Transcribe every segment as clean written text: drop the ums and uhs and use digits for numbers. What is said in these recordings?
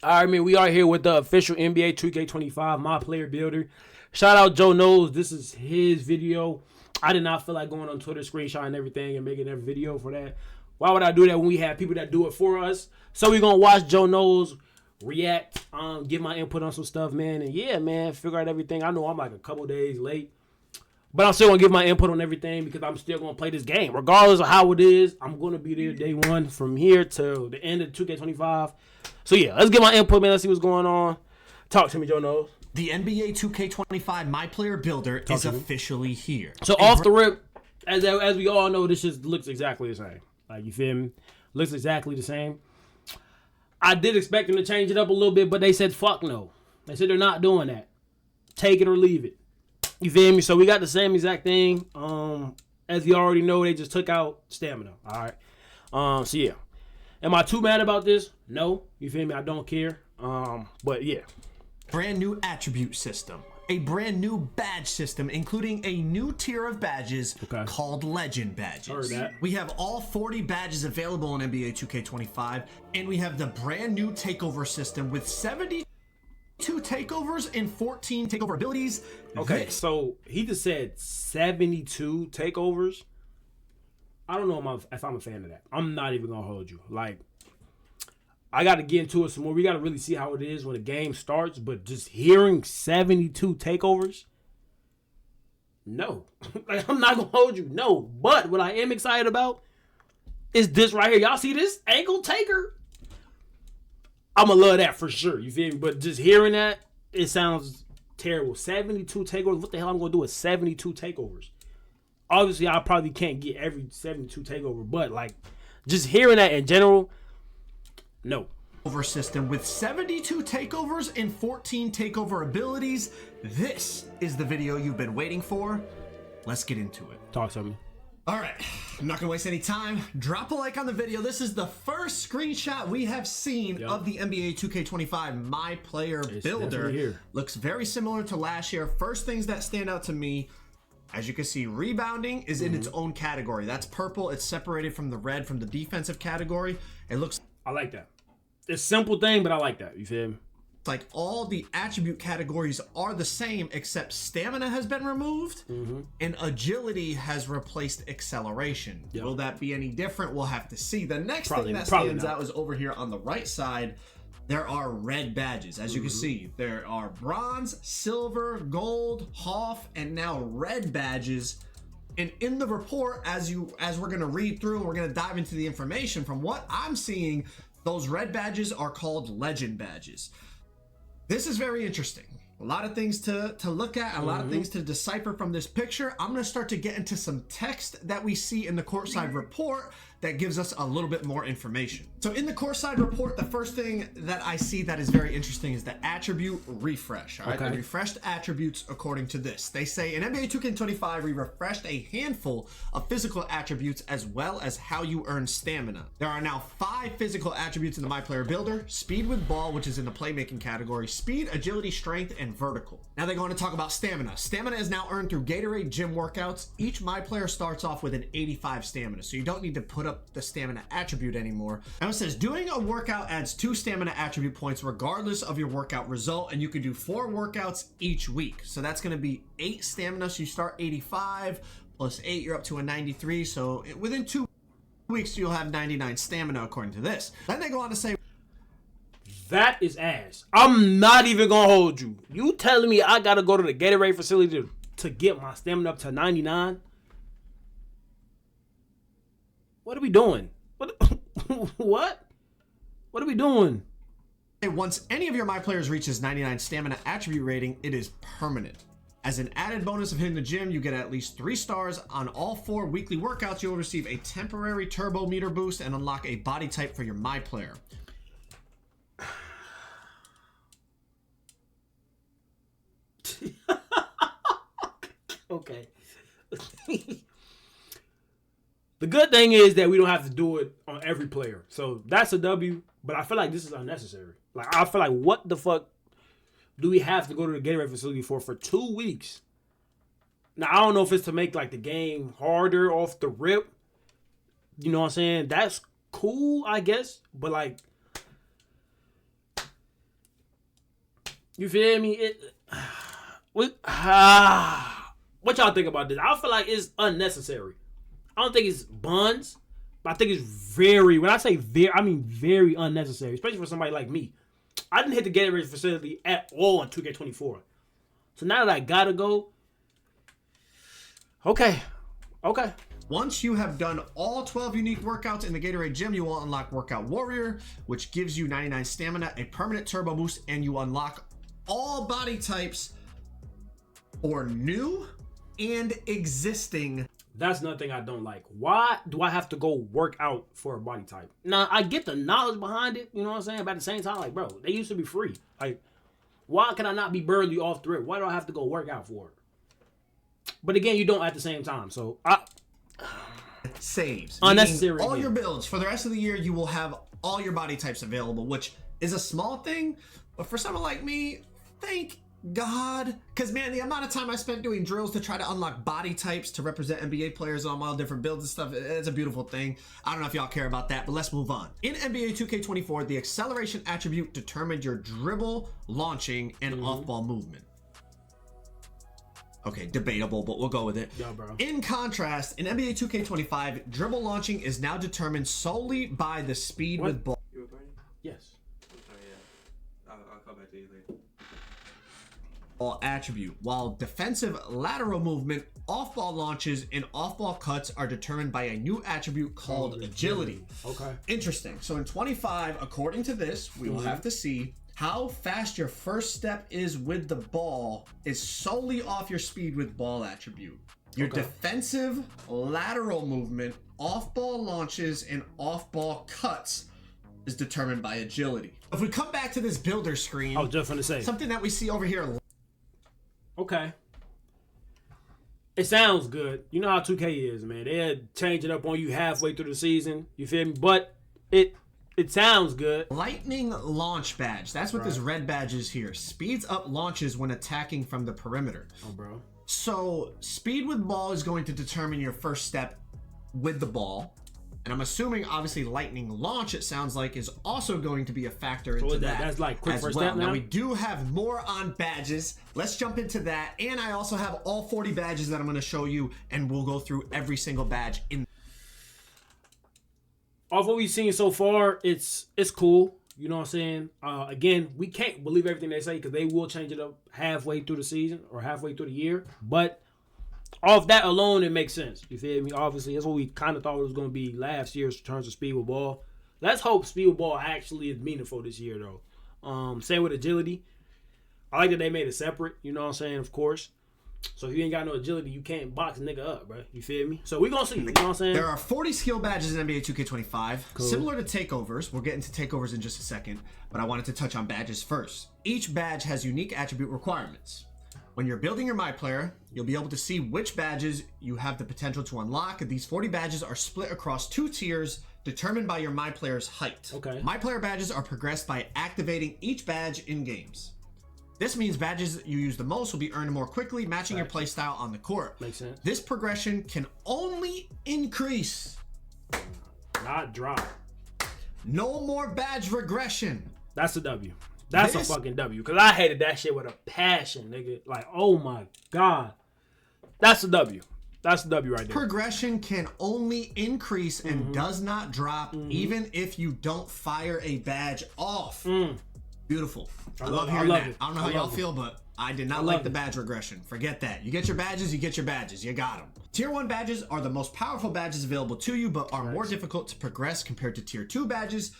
All right, man, we are here with the official NBA 2K25 My Player Builder. Shout out Joe Knows. This is his video. I did not feel like going on Twitter, screenshotting everything and making every video for that. Why would I do that when we have people that do it for us? So we're going to watch Joe Knows react, give my input on some stuff, man. And yeah, man, figure out everything. I know I'm like a couple days late. But I'm still going to give my input on everything because I'm still going to play this game. Regardless of how it is, I'm going to be there day one from here to the end of 2K25. So, yeah, let's get my input, man. Let's see what's going on. Talk to me, Joe Knows. The NBA 2K25 My Player Builder is officially here. So, off the rip, as we all know, this just looks exactly the same. Like, you feel me? Looks exactly the same. I did expect them to change it up a little bit, but they said, fuck no. They said they're not doing that. Take it or leave it. You feel me? So we got the same exact thing. As you already know, they just took out stamina. All right. So yeah. Am I too mad about this? No. You feel me? I don't care. But yeah. Brand new attribute system. A brand new badge system, including a new tier of badges called Legend Badges. Heard that. We have all 40 badges available in NBA 2K25, and we have the brand new takeover system with 72 takeovers and 14 takeover abilities. Okay, so he just said 72 takeovers. I don't know if I'm a fan of that. I'm not even going to hold you. Like, I got to get into it some more. We got to really see how it is when the game starts. But just hearing 72 takeovers, no. Like, I'm not going to hold you. No. But what I am excited about is this right here. Y'all see this? Ankle taker? I'm going to love that for sure. You feel me? But just hearing that, it sounds terrible. 72 takeovers. What the hell I'm going to do with 72 takeovers? Obviously, I probably can't get every 72 takeover. But, like, just hearing that in general, no. Over system with 72 takeovers and 14 takeover abilities. This is the video you've been waiting for. Let's get into it. Talk to me. All right, I'm not gonna waste any time. Drop a like on the video. This is the first screenshot we have seen of the NBA 2K25 My Player Builder. Here. Looks very similar to last year. First things that stand out to me, as you can see, rebounding is in its own category. That's purple. It's separated from the red from the defensive category. It looks I like that. It's a simple thing, but I like that. You feel me? like all the attribute categories are the same, except stamina has been removed and agility has replaced acceleration. Will that be any different? We'll have to see. The next thing that stands out is over here on the right side. There are red badges. As you can see, there are bronze, silver, gold, HOF, and now red badges. And in the report, as we're going to read through and we're going to dive into the information, from what I'm seeing, those red badges are called Legend Badges. This is very interesting. A lot of things to look at, a lot of things to decipher from this picture. I'm going to start to get into some text that we see in the courtside report that gives us a little bit more information. So in the courtside report, the first thing that I see that is very interesting is the attribute refresh. All right, the refreshed attributes according to this. They say in NBA 2K25, we refreshed a handful of physical attributes as well as how you earn stamina. There are now 5 physical attributes in the My Player Builder: speed with ball, which is in the playmaking category, speed, agility, strength, and vertical. Now they're going to talk about stamina. Stamina is now earned through Gatorade gym workouts. Each My Player starts off with an 85 stamina, so you don't need to put up the stamina attribute anymore. Now it says doing a workout adds 2 stamina attribute points regardless of your workout result, and you can do 4 workouts each week. So that's going to be 8 stamina, so you start 85 plus 8, you're up to a 93. So within 2 weeks you'll have 99 stamina according to this. Then they go on to say, that is ass. I'm not even going to hold you. You telling me I got to go to the Gatorade facility to get my stamina up to 99? What are we doing? What? What are we doing? Once any of your My Players reaches 99 stamina attribute rating, it is permanent. As an added bonus of hitting the gym, you get at least 3 stars on all 4 weekly workouts. You'll receive a temporary turbo meter boost and unlock a body type for your My Player. Okay. The good thing is that we don't have to do it on every player. So that's a W, but I feel like this is unnecessary. Like, I feel like, what the fuck do we have to go to the Gatorade facility for 2 weeks? Now, I don't know if it's to make, like, the game harder off the rip. You know what I'm saying? That's cool, I guess. But, like, You feel me? What y'all think about this? I feel like it's unnecessary. I don't think it's buns, but I think it's very, when I say very, I mean very unnecessary, especially for somebody like me. I didn't hit the Gatorade facility at all in 2K24. So now that I gotta go, okay. Once you have done all 12 unique workouts in the Gatorade Gym, you will unlock Workout Warrior, which gives you 99 stamina, a permanent turbo boost, and you unlock all body types for new and existing. That's another thing I don't like. Why do I have to go work out for a body type? Now, I get the knowledge behind it, you know what I'm saying? But at the same time, like, bro, they used to be free. Like, why can I not be Burley off the rip? Why do I have to go work out for it? But again, you don't at the same time. So, saves. Unnecessary. All your builds. For the rest of the year, you will have all your body types available, which is a small thing. But for someone like me, thank God, because man, the amount of time I spent doing drills to try to unlock body types to represent NBA players on all different builds and stuff, it's a beautiful thing. I don't know if y'all care about that, but let's move on. In NBA 2K24, the acceleration attribute determined your dribble, launching, and off-ball movement. Okay, debatable, but we'll go with it. Yeah, bro. In contrast, in NBA 2K25, dribble launching is now determined solely by the speed with ball. You recording? Yes. I'm sorry, yeah. I'll call back to you later. Attribute, while defensive lateral movement, off-ball launches, and off-ball cuts are determined by a new attribute called agility. Okay. Interesting. So in 25, according to this, we will have to see how fast your first step is with the ball is solely off your speed with ball attribute. Your defensive lateral movement, off-ball launches, and off-ball cuts is determined by agility. If we come back to this builder screen, I was just gonna say something that we see over here. Okay. It sounds good. You know how 2K is, man. They'll change it up on you halfway through the season. You feel me? But it sounds good. Lightning launch badge. That's what this red badge is here. Speeds up launches when attacking from the perimeter. Oh, bro. So speed with ball is going to determine your first step with the ball. And I'm assuming, obviously, lightning launch, it sounds like, is also going to be a factor into that. That's like quick as first well. step now? Now, we do have more on badges. Let's jump into that. And I also have all 40 badges that I'm going to show you, and we'll go through every single badge in. Off what we've seen so far, it's cool. You know what I'm saying? Again, we can't believe everything they say because they will change it up halfway through the season or halfway through the year. But off that alone, it makes sense. You feel me? Obviously, that's what we kind of thought it was going to be last year's terms of speed with ball. Let's hope speed with ball actually is meaningful this year, though. Same with agility. I like that they made it separate. You know what I'm saying? Of course. So if you ain't got no agility, you can't box a nigga up, bro. You feel me? So we gonna see. You know what I'm saying? There are 40 skill badges in NBA 2K25, similar to takeovers. We'll get into takeovers in just a second, but I wanted to touch on badges first. Each badge has unique attribute requirements. When you're building your My Player, you'll be able to see which badges you have the potential to unlock. These 40 badges are split across 2 tiers determined by your My Player's height. Okay. My Player badges are progressed by activating each badge in games. This means badges you use the most will be earned more quickly, matching your playstyle on the court. Makes sense. This progression can only increase. Not drop. No more badge regression. That's a W. That's a fucking W. Because I hated that shit with a passion, nigga. Like, oh my God. That's a W. That's a W right there. Progression can only increase and does not drop even if you don't fire a badge off. Beautiful. I love hearing that. I don't know how y'all feel, but I did not like the badge regression. Forget that. You get your badges, you get your badges. You got them. Tier 1 badges are the most powerful badges available to you, but are more difficult to progress compared to Tier 2 badges.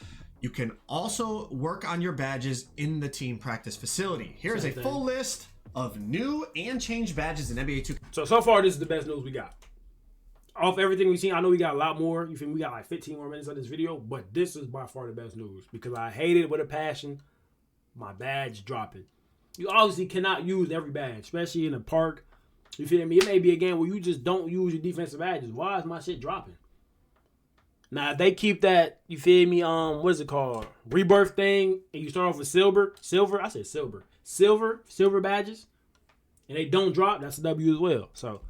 You can also work on your badges in the team practice facility. Here's a full list of new and changed badges in NBA 2K. So far, this is the best news we got. Off everything we've seen, I know we got a lot more. You feel me? We got like 15 more minutes of this video, but this is by far the best news because I hate it with a passion. My badge dropping. You obviously cannot use every badge, especially in a park. You feel me? It may be a game where you just don't use your defensive badges. Why is my shit dropping? Now, if they keep that, you feel me, what is it called? Rebirth thing, and you start off with silver, silver badges, and they don't drop, that's a W as well. So,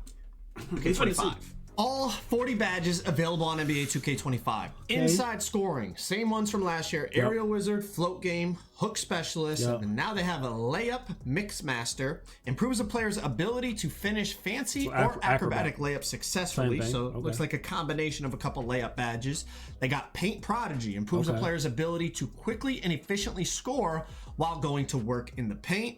Okay, 25. All 40 badges available on NBA 2K25. Inside scoring, same ones from last year. Aerial Wizard, Float Game, Hook Specialist. And now they have a Layup Mix Master. Improves a player's ability to finish fancy or acrobatic layups successfully. So it looks like a combination of a couple layup badges. They got Paint Prodigy. Improves a player's ability to quickly and efficiently score while going to work in the paint.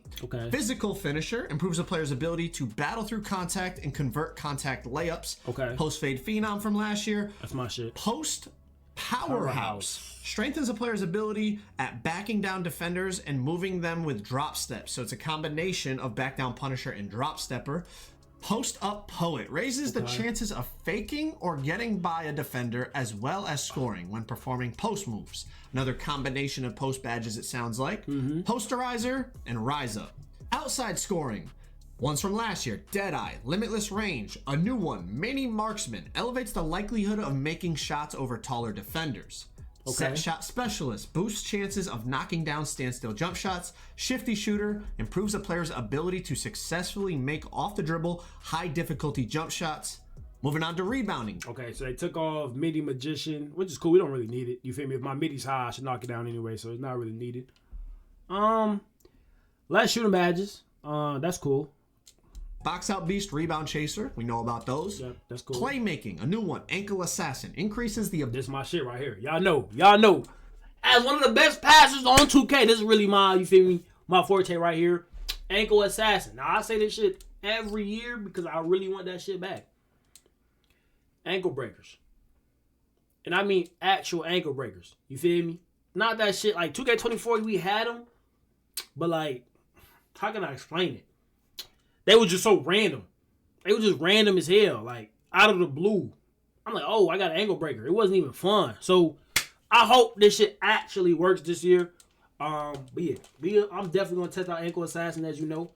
Physical Finisher improves a player's ability to battle through contact and convert contact layups. Post Fade Phenom from last year. That's my shit. Post Powerhouse strengthens a player's ability at backing down defenders and moving them with drop steps. So it's a combination of back down Punisher and drop stepper. Post Up Poet raises the chances of faking or getting by a defender as well as scoring when performing post moves. Another combination of post badges, it sounds like. Posterizer and Rise Up. Outside scoring. Ones from last year, Deadeye, Limitless Range. A new one, Mini Marksman, elevates the likelihood of making shots over taller defenders. Set Shot Specialist boosts chances of knocking down standstill jump shots. Shifty Shooter improves a player's ability to successfully make off the dribble high difficulty jump shots. Moving on to rebounding. Okay, so they took off Midi Magician, which is cool. We don't really need it. You feel me? If my midi's high, I should knock it down anyway, so it's not really needed. Last shooting badges. That's cool. Box Out Beast, Rebound Chaser. We know about those. Yep, that's cool. Playmaking, a new one. Ankle Assassin increases the. This is my shit right here. Y'all know. As one of the best passers on 2K, this is really my, you feel me, my forte right here. Ankle Assassin. Now I say this shit every year because I really want that shit back. Ankle breakers. And I mean actual ankle breakers. You feel me? Not that shit like 2K24, we had them. But like, how can I explain it? They were just so random. They were just random as hell. Like, out of the blue. I'm like, oh, I got an ankle breaker. It wasn't even fun. So, I hope this shit actually works this year. But yeah, I'm definitely going to test out Ankle Assassin, as you know.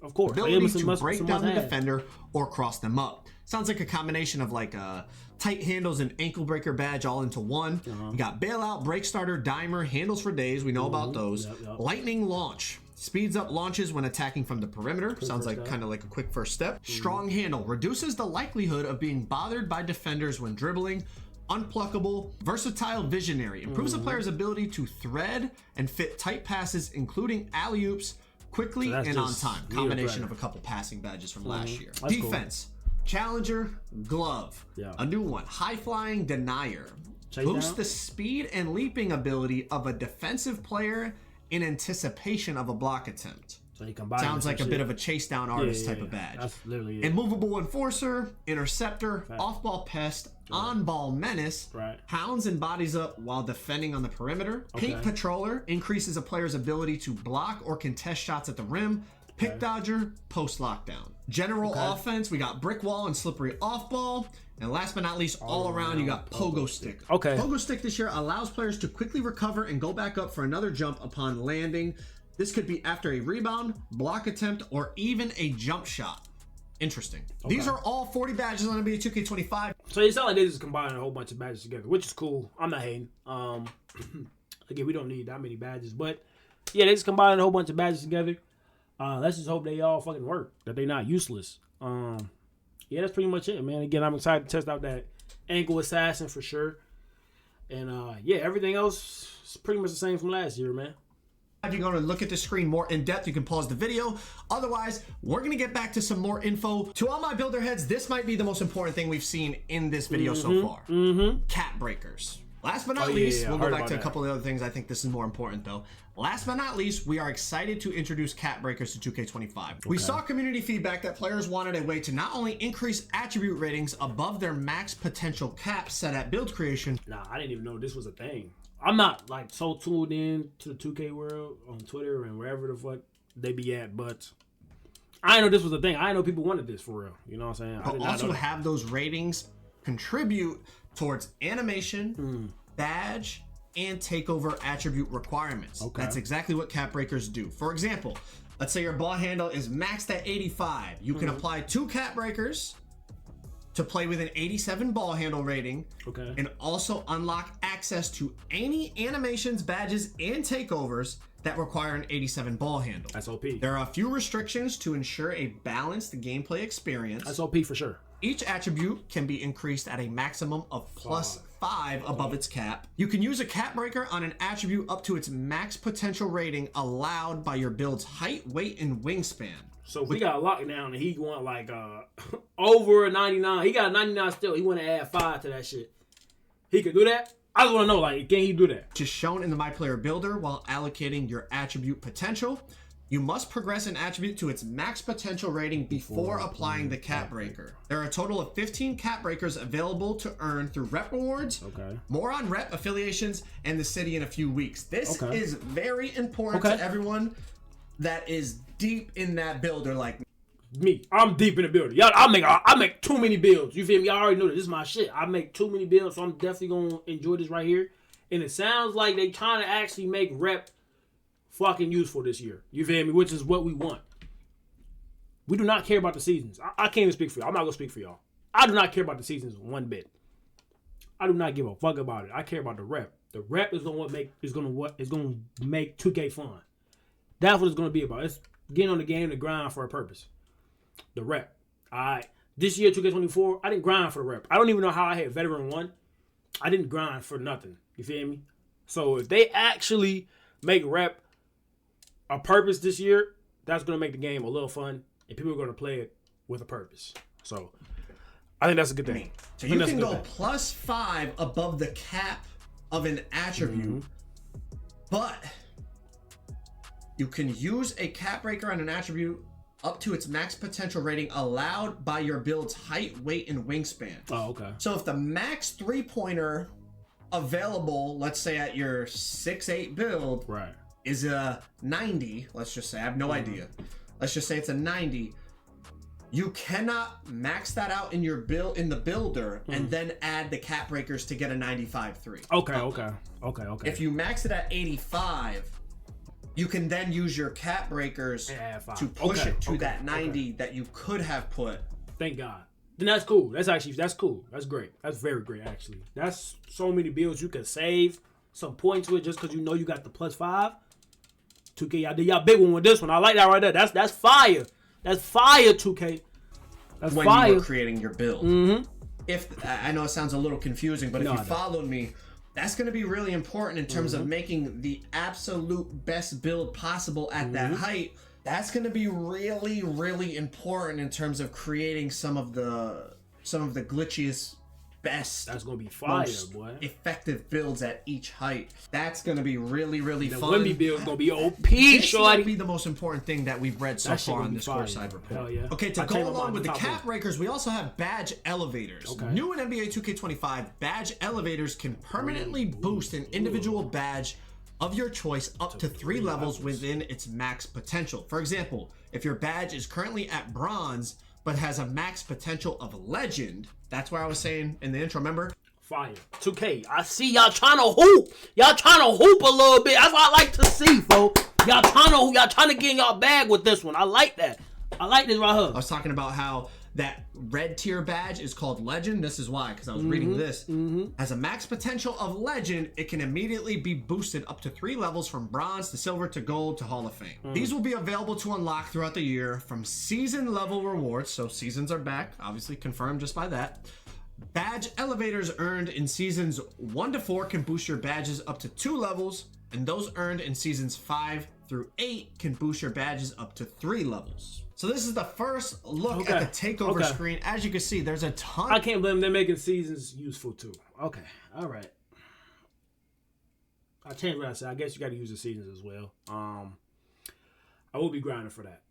Of course. Ability to break down the defender or cross them up. Sounds like a combination of like tight handles and ankle breaker badge all into one. You got Bailout, Break Starter, Dimer, handles for days. We know about those. Lightning Launch. Speeds up launches when attacking from the perimeter. Sounds like kind of like a quick first step. Strong Handle. Reduces the likelihood of being bothered by defenders when dribbling. Unpluckable. Versatile Visionary. Improves a player's ability to thread and fit tight passes, including alley-oops, quickly and on time. Combination of a couple passing badges from last year. That's Defense. Cool. Challenger. Glove. A new one. High Flying Denier. Boosts the speed and leaping ability of a defensive player in anticipation of a block attempt. So he combines. Sounds like a bit of a chase down artist type of badge. That's literally it. Immovable Enforcer, Interceptor, Off-Ball Pest, On-Ball Menace, hounds and bodies up while defending on the perimeter. Paint Patroller increases a player's ability to block or contest shots at the rim. Pick Dodger, Post Lockdown. General Offense, we got Brick Wall and Slippery Off-Ball. And last but not least, all around, you got Pogo Stick. Pogo Stick this year allows players to quickly recover and go back up for another jump upon landing. This could be after a rebound, block attempt, or even a jump shot. Interesting. These are all 40 badges on NBA 2K25. So it sounds like they just combined a whole bunch of badges together, which is cool. I'm not hating. Again, we don't need that many badges, but yeah, they just combined a whole bunch of badges together. Let's just hope they all fucking work, that they're not useless. Yeah, that's pretty much it, man. Again, I'm excited to test out that Ankle Assassin for sure. And yeah, everything else is pretty much the same from last year, man. If you're going to look at the screen more in depth, you can pause the video. Otherwise, we're going to get back to some more info. To all my builder heads, this might be the most important thing we've seen in this video so far. Cat breakers. Last but not least, we'll go back to a couple of other things. I think this is more important though. Last but not least, we are excited to introduce cat breakers to 2K25. We saw community feedback that players wanted a way to not only increase attribute ratings above their max potential cap set at build creation. Nah, I didn't even know this was a thing. I'm not like so tuned in to the 2K world on Twitter and wherever the fuck they be at, but I didn't know this was a thing. I didn't know people wanted this for real. You know what I'm saying? But also have those ratings contribute towards animation, badge, and takeover attribute requirements. That's exactly what cat breakers do. For example, let's say your ball handle is maxed at 85. You can apply 2 cat breakers to play with an 87 ball handle rating, and also unlock access to any animations, badges, and takeovers that require an 87 ball handle. That's OP. There are a few restrictions to ensure a balanced gameplay experience. That's OP for sure. Each attribute can be increased at a maximum of +5 above its cap. You can use a cap breaker on an attribute up to its max potential rating allowed by your build's height, weight, and wingspan. So if we got a lockdown and he want like over a 99, he got a 99 still. He want to add 5 to that shit. He could do that. I just want to know, like, can he do that? Just shown in the My Player Builder while allocating your attribute potential. You must progress an attribute to its max potential rating before applying the cap breaker. There are a total of 15 cap breakers available to earn through rep rewards. Okay. More on rep affiliations and the city in a few weeks. This is very important Okay. to everyone that is deep in that builder like Me, I'm deep in the building. Y'all, I make too many builds. You feel me? Y'all already know that this is my shit. I make too many builds, so I'm definitely gonna enjoy this right here. And it sounds like they trying to actually make rep fucking useful this year. You feel me? Which is what we want. We do not care about the seasons. I can't even speak for y'all. I'm not gonna speak for y'all. I do not care about the seasons one bit. I do not give a fuck about it. I care about the rep. The rep is gonna make 2K fun. That's what it's gonna be about. It's getting on the game to grind for a purpose. The rep. Alright. This year, 2K24, I didn't grind for the rep. I don't even know how I had Veteran 1. I didn't grind for nothing. You feel me? So if they actually make rep a purpose this year, that's going to make the game a little fun, and people are going to play it with a purpose. So I think that's a good thing. So you can go +5 above the cap of an attribute, but you can use a cap breaker on an attribute up to its max potential rating allowed by your build's height, weight, and wingspan. Oh, okay. So if the max three-pointer available, let's say at your 6'8 build, Right. is a 90, let's just say, I have no idea. Let's just say it's a 90. You cannot max that out in your build in the builder and then add the cap breakers to get a 95-3. Okay. If you max it at 85, you can then use your cap breakers to push it to that 90 that you could have put. Thank God. Then that's cool. That's cool. That's great. That's very great, actually. That's so many builds you can save some points with just because you know you got the +5. 2K, y'all did y'all big one with this one. I like that right there. That's fire. That's fire, 2K. That's when fire. you were creating your build. If I know it sounds a little confusing, but if you followed me, that's going to be really important in terms of making the absolute best build possible at that height. That's going to be really, really important in terms of creating some of the glitchiest, best, That's gonna be fire, most boy. effective builds at each height. That's going to be really, really The fun. Wimby build's gonna be OP, This shorty. might be the most important thing that we've read so That shit far gonna on be this fire. courtside report. Hell yeah. Okay, to I go changed my along mind with the to top cap one. breakers, we also have badge elevators. Okay. New in NBA 2K25, badge elevators can permanently boost an individual badge of your choice up to 3 levels within its max potential. For example, if your badge is currently at bronze but has a max potential of legend, that's where I was saying in the intro, remember? Fire. 2K. I see y'all trying to hoop. Y'all trying to hoop a little bit. That's what I like to see, folks. Y'all trying to get in y'all bag with this one. I like that. I like this right here. I was talking about how that red tier badge is called Legend. This is why, because I was reading this. Has a max potential of Legend, it can immediately be boosted up to 3 levels from Bronze to Silver to Gold to Hall of Fame. These will be available to unlock throughout the year from season level rewards. So seasons are back, obviously confirmed just by that. Badge elevators earned in seasons 1 to 4 can boost your badges up to 2 levels, and those earned in seasons 5 through 8 can boost your badges up to 3 levels. So this is the first look at the takeover screen. As you can see, there's a ton. I can't blame them. They're making seasons useful too. Okay. All right. I changed what I said. I guess you got to use the seasons as well. I will be grinding for that.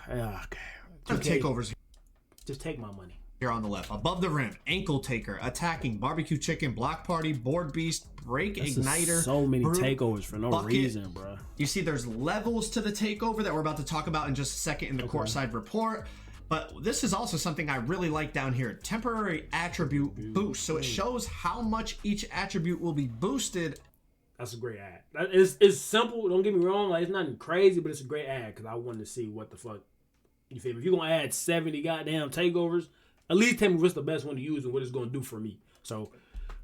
Yeah, okay. Takeovers Just take my money. here on the left. Above the rim, ankle taker, attacking, barbecue chicken, block party, board beast, break igniter. So many brute, takeovers for no bucket. reason, bro. You see there's levels to the takeover that we're about to talk about in just a second in the courtside report. But this is also something I really like down here. Temporary attribute boost. So it shows how much each attribute will be boosted. That's a great ad. It's simple. Don't get me wrong. Like, it's nothing crazy, but it's a great ad because I wanted to see what the fuck. You feel me? If you're going to add 70 goddamn takeovers, at least tell me what's the best one to use and what it's going to do for me. So,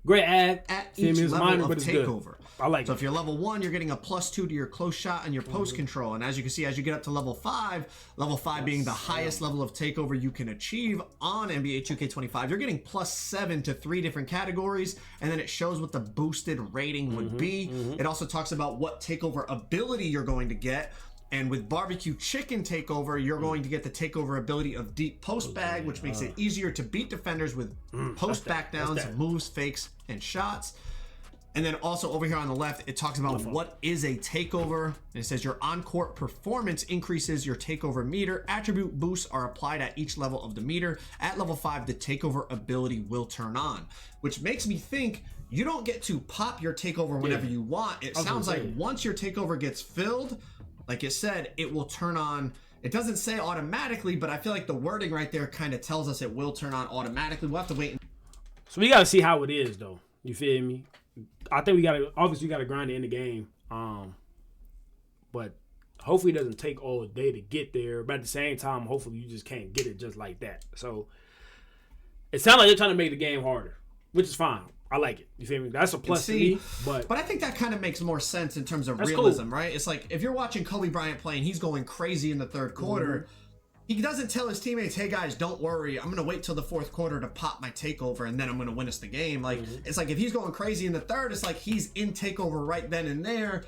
Great ad. at Feel each me? It's level minor, of but it's good. takeover. I like So it. if you're level 1, you're getting a +2 to your close shot and your post control. And as you can see, as you get up to level 5 being the highest level of takeover you can achieve on NBA 2K25, you're getting +7 to 3 different categories. And then it shows what the boosted rating would be. It also talks about what takeover ability you're going to get. And with barbecue chicken takeover, you're going to get the takeover ability of deep post bag, which makes it easier to beat defenders with post back downs, moves, fakes, and shots. And then also over here on the left, it talks about what is a takeover. And it says your on-court performance increases your takeover meter. Attribute boosts are applied at each level of the meter. At level 5, the takeover ability will turn on, which makes me think you don't get to pop your takeover whenever you want. It sounds like once your takeover gets filled, like it said, it will turn on. It doesn't say automatically, but I feel like the wording right there kind of tells us it will turn on automatically. We'll have to wait. So we got to see how it is, though. You feel me? I think we got to, obviously, we got to grind it in the game. But hopefully it doesn't take all day to get there. But at the same time, hopefully you just can't get it just like that. So it sounds like they're trying to make the game harder, which is fine. I like it. You feel me? That's a plus to me. But I think that kind of makes more sense in terms of That's realism, cool. right? It's like if you're watching Kobe Bryant play and he's going crazy in the third quarter, he doesn't tell his teammates, hey guys, don't worry, I'm going to wait till the fourth quarter to pop my takeover and then I'm going to win us the game. Like, it's like if he's going crazy in the third, it's like he's in takeover right then and there.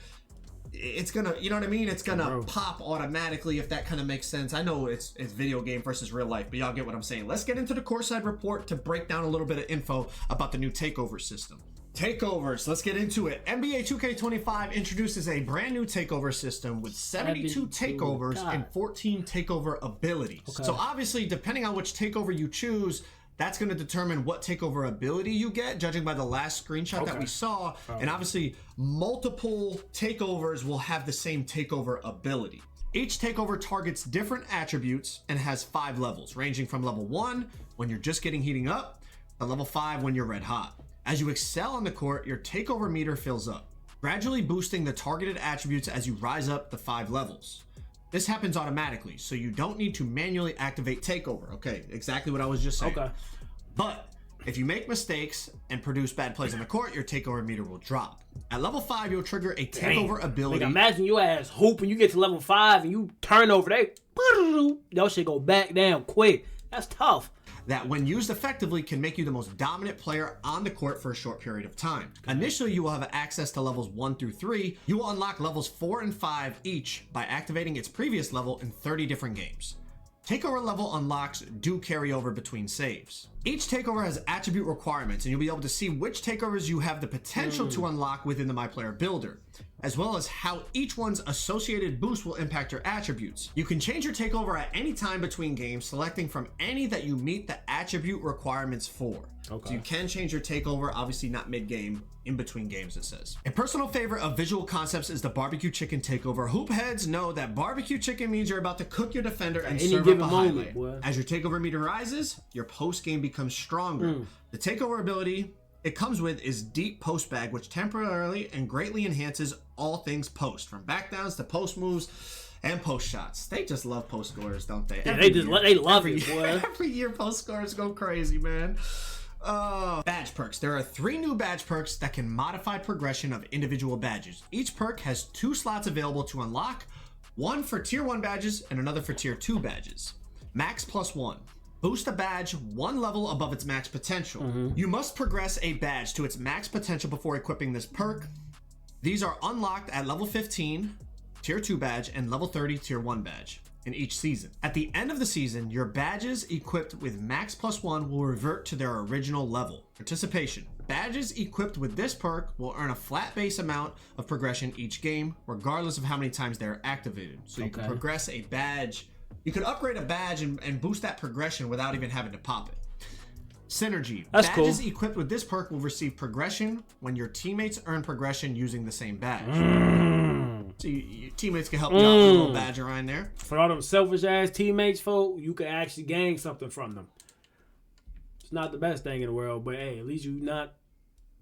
It's gonna, you know what I mean? It's gonna pop automatically, if that kind of makes sense. I know it's video game versus real life, but y'all get what I'm saying. Let's get into the Courtside Report to break down a little bit of info about the new takeover system. Takeovers, let's get into it. NBA 2K25 introduces a brand new takeover system with 72 takeovers and 14 takeover abilities. So obviously, depending on which takeover you choose, that's going to determine what takeover ability you get, judging by the last screenshot that we saw. And obviously, multiple takeovers will have the same takeover ability. Each takeover targets different attributes and has 5 levels, ranging from level 1, when you're just getting heating up, to level 5, when you're red hot. As you excel on the court, your takeover meter fills up, gradually boosting the targeted attributes as you rise up the 5 levels. This happens automatically, so you don't need to manually activate takeover. Okay, exactly what I was just saying. Okay. But if you make mistakes and produce bad plays on the court, your takeover meter will drop. At level 5, you'll trigger a takeover ability. Like, imagine your ass hoop when you get to level 5 and you turn over. That shit go back down quick. That's tough. That when used effectively can make you the most dominant player on the court for a short period of time. Initially, you will have access to levels 1 through 3. You will unlock levels 4 and 5 each by activating its previous level in 30 different games. Takeover level unlocks do carry over between saves. Each takeover has attribute requirements, and you'll be able to see which takeovers you have the potential to unlock within the My Player Builder, as well as how each one's associated boost will impact your attributes. You can change your takeover at any time between games, selecting from any that you meet the attribute requirements for. So you can change your takeover, obviously not mid-game, in between games it says. A personal favorite of Visual Concepts is the barbecue chicken takeover. Hoop heads know that barbecue chicken means you're about to cook your defender and serve up a highlight. As your takeover meter rises, your post-game becomes stronger. The takeover ability it comes with is Deep Post Bag, which temporarily and greatly enhances all things post, from backdowns to post moves and post shots. They just love post scorers, don't they? Yeah, they love it, boy. Every year post scorers go crazy, man. Badge perks. There are 3 new badge perks that can modify progression of individual badges. Each perk has 2 slots available to unlock, one for tier 1 badges and another for tier 2 badges. Max +1. Boost a badge 1 level above its max potential. You must progress a badge to its max potential before equipping this perk. These are unlocked at level 15, tier 2 badge, and level 30, tier 1 badge in each season. At the end of the season, your badges equipped with max +1 will revert to their original level. Participation. Badges equipped with this perk will earn a flat base amount of progression each game, regardless of how many times they're activated. So you can progress a badge. You could upgrade a badge and boost that progression without even having to pop it. Synergy. That's Badges cool. equipped with this perk will receive progression when your teammates earn progression using the same badge. So your teammates can help you out with a little badge around there. For all them selfish ass teammates, folk, you can actually gain something from them. It's not the best thing in the world, but hey, at least you not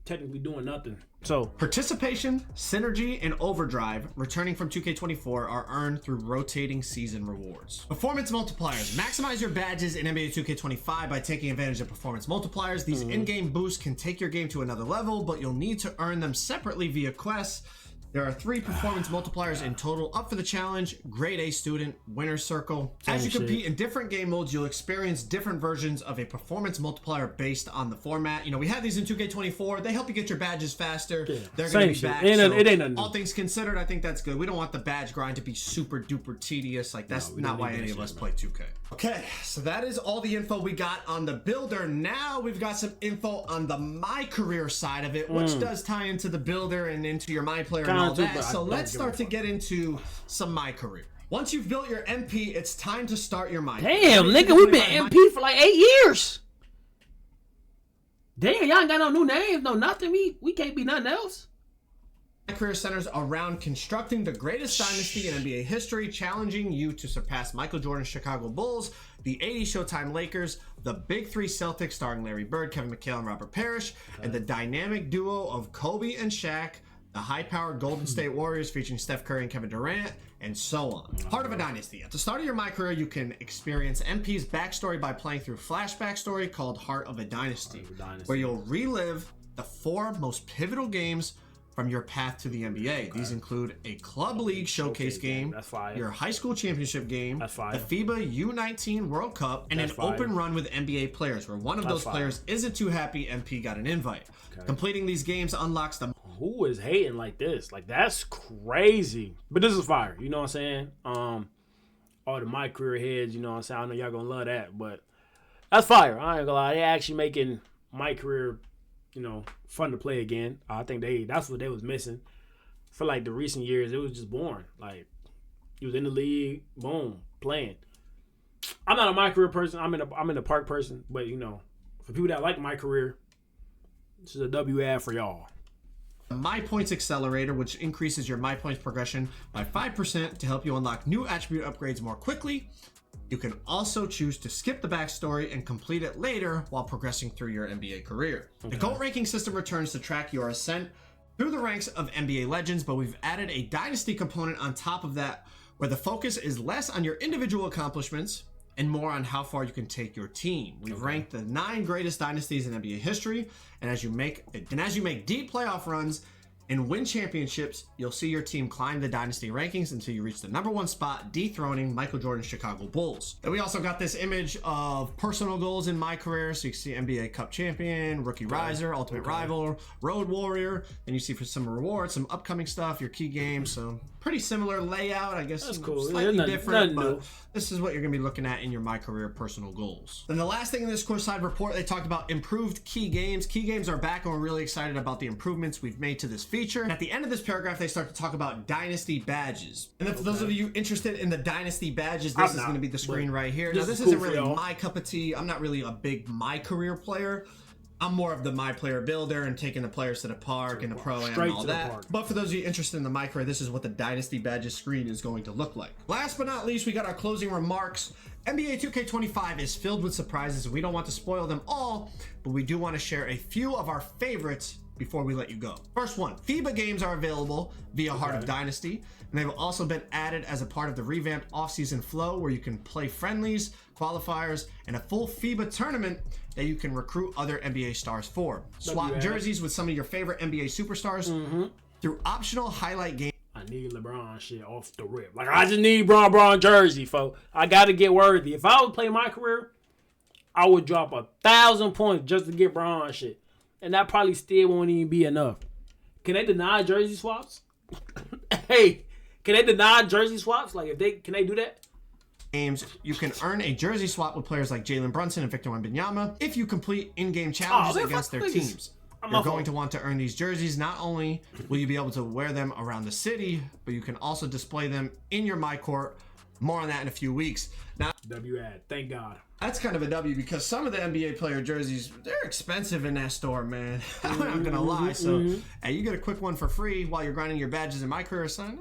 technically doing nothing. So Participation, synergy, and overdrive returning from 2K24 are earned through rotating season rewards. Performance multipliers. Maximize your badges in NBA 2K25 by taking advantage of performance multipliers. These in-game boosts can take your game to another level, but you'll need to earn them separately via quests. There are 3 performance multipliers in total up for the challenge: Grade A Student, Winner's Circle. As you compete in different game modes, you'll experience different versions of a performance multiplier based on the format. You know, we have these in 2K24. They help you get your badges faster. Yeah, they're going to be back. It ain't nothing. All things considered, I think that's good. We don't want the badge grind to be super duper tedious. Like, that's not why any of us play 2K. Okay, so that is all the info we got on the builder. Now we've got some info on the My Career side of it, which does tie into the builder and into your My Player and all that. So let's start to get into some My Career. Once you've built your MP, it's time to start your My Career. Damn, nigga, we've been MP for like 8 years. Damn, y'all ain't got no new names, no nothing. We can't be nothing else. My Career centers around constructing the greatest dynasty in NBA history, challenging you to surpass Michael Jordan's Chicago Bulls, the 80 Showtime Lakers, the Big Three Celtics starring Larry Bird, Kevin McHale, and Robert Parrish, and the dynamic duo of Kobe and Shaq, the high-powered Golden State Warriors featuring Steph Curry and Kevin Durant, and so on. Part of a dynasty. At the start of your My Career, you can experience MP's backstory by playing through Flashback Story called Heart of a Dynasty, where you'll relive the 4 most pivotal games from your path to the NBA. These include a Club League Showcase game, your high school championship game, the FIBA U19 World Cup, and an open run with NBA players, where one of those players isn't too happy MP got an invite. Completing these games unlocks the... Who is hating like this? Like, that's crazy. But this is fire. You know what I'm saying? All the My Career heads, you know what I'm saying? I know y'all gonna love that, but that's fire. I ain't gonna lie. They actually making My Career, you know, fun to play again. I think that's what they was missing. For like the recent years, it was just boring. Like, you was in the league, boom, playing. I'm not a My Career person. I'm in the park person, but you know, for people that like My Career, this is a W ad for y'all. My Points Accelerator, which increases your My Points progression by 5% to help you unlock new attribute upgrades more quickly. You can also choose to skip the backstory and complete it later while progressing through your NBA career. The GOAT ranking system returns to track your ascent through the ranks of NBA legends, but we've added a dynasty component on top of that, where the focus is less on your individual accomplishments and more on how far you can take your team. We've ranked the 9 greatest dynasties in NBA history, and as you make deep playoff runs and win championships, you'll see your team climb the dynasty rankings until you reach the #1 spot, dethroning Michael Jordan's Chicago Bulls. And we also got this image of personal goals in My Career. So you can see NBA Cup champion, rookie riser, ultimate rival, road warrior. And you see for some rewards, some upcoming stuff, your key games. So pretty similar layout, I guess. That's cool. Slightly different, but this is what you're gonna be looking at in your My Career personal goals. Then the last thing in this courtside report, they talked about improved key games. Key games are back, and we're really excited about the improvements we've made to this feature. And at the end of this paragraph, they start to talk about dynasty badges. And then for those of you interested in the dynasty badges, this is going to be the screen right here. Now, this isn't really my cup of tea. I'm not really a big My Career player. I'm more of the My Player builder and taking the players to the park and the pro and all that. But for those of you interested in the My Career, this is what the Dynasty Badges screen is going to look like. Last but not least, we got our closing remarks. NBA 2K25 is filled with surprises, and we don't want to spoil them all, but we do want to share a few of our favorites before we let you go. First one, FIBA games are available via Heart of Dynasty, and they've also been added as a part of the revamped offseason flow, where you can play friendlies, qualifiers, and a full FIBA tournament that you can recruit other NBA stars for. Swap jerseys with some of your favorite NBA superstars through optional highlight games. I need LeBron shit off the rip. Like, I just need LeBron jersey, folks. I got to get worthy. If I would play My Career, I would drop 1,000 points just to get Bron shit. And that probably still won't even be enough. Can they deny jersey swaps? Hey, can they deny jersey swaps? Like, can they do that? Games, you can earn a jersey swap with players like Jalen Brunson and Victor Wembanyama if you complete in-game challenges against their teams. You're going to want to earn these jerseys. Not only will you be able to wear them around the city, but you can also display them in your My Court More on that in a few weeks. Now, W ad. Thank God. that's kind of a W because some of the NBA player jerseys, they're expensive in that store, man. I'm not gonna lie. So, hey, you get a quick one for free while you're grinding your badges in my career, son.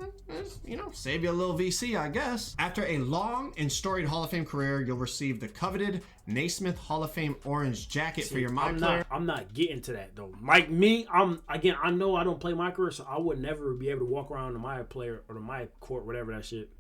You know, save you a little VC, I guess. After a long and storied Hall of Fame career, you'll receive the coveted Naismith Hall of Fame orange jacket for your my player. I'm not getting to that though. Like me, I know I don't play my career, so I would never be able to walk around to my player or to my court, whatever that shit.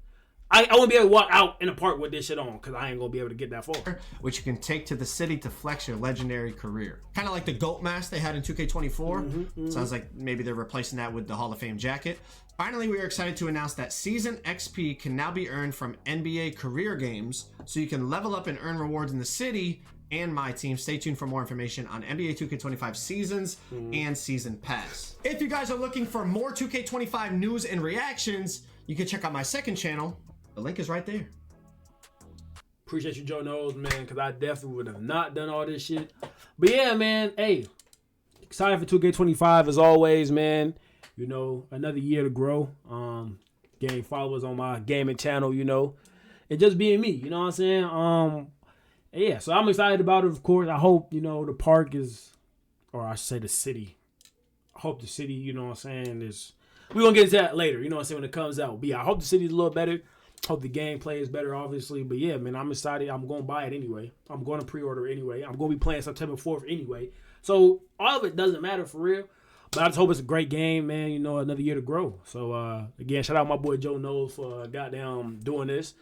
I wouldn't be able to walk out in the park with this shit on because I ain't gonna be able to get that far. Which you can take to the city to flex your legendary career. Kind of like the GOAT mask they had in 2K24. Sounds like maybe they're replacing that with the Hall of Fame jacket. Finally, we are excited to announce that Season XP can now be earned from NBA career games, so you can level up and earn rewards in the city and my team. Stay tuned for more information on NBA 2K25 seasons and season pass. If you guys are looking for more 2K25 news and reactions, you can check out my second channel. The link is right there. Appreciate you, Joe Knows, man, because I definitely would have not done all this shit. But yeah, man, hey, excited for 2K25 as always, man. You know, another year to grow. Gain followers on my gaming channel, you know, and just being me, you know what I'm saying? Yeah, so I'm excited about it, of course. I hope, you know, the park is, or I should say the city. I hope the city, you know what I'm saying, is, we're going to get into that later, you know what I'm saying, when it comes out. But yeah, I hope the city's a little better. Hope the gameplay is better, obviously. But yeah, man, I'm excited. I'm going to buy it anyway. I'm going to pre-order anyway. I'm going to be playing September 4th anyway. So all of it doesn't matter for real. But I just hope it's a great game, man. You know, another year to grow. So, again, shout out my boy Joe Knows for goddamn doing this.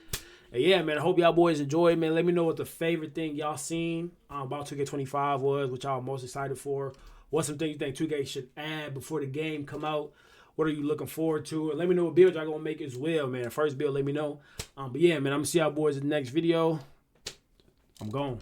And yeah, man, I hope y'all boys enjoy, man. Let me know what the favorite thing y'all seen about 2K25 was, what y'all most excited for. What's some things you think 2K should add before the game come out? What are you looking forward to? And let me know what build y'all gonna make as well, man. First build, let me know. But yeah, man, I'm gonna see y'all boys in the next video. I'm gone.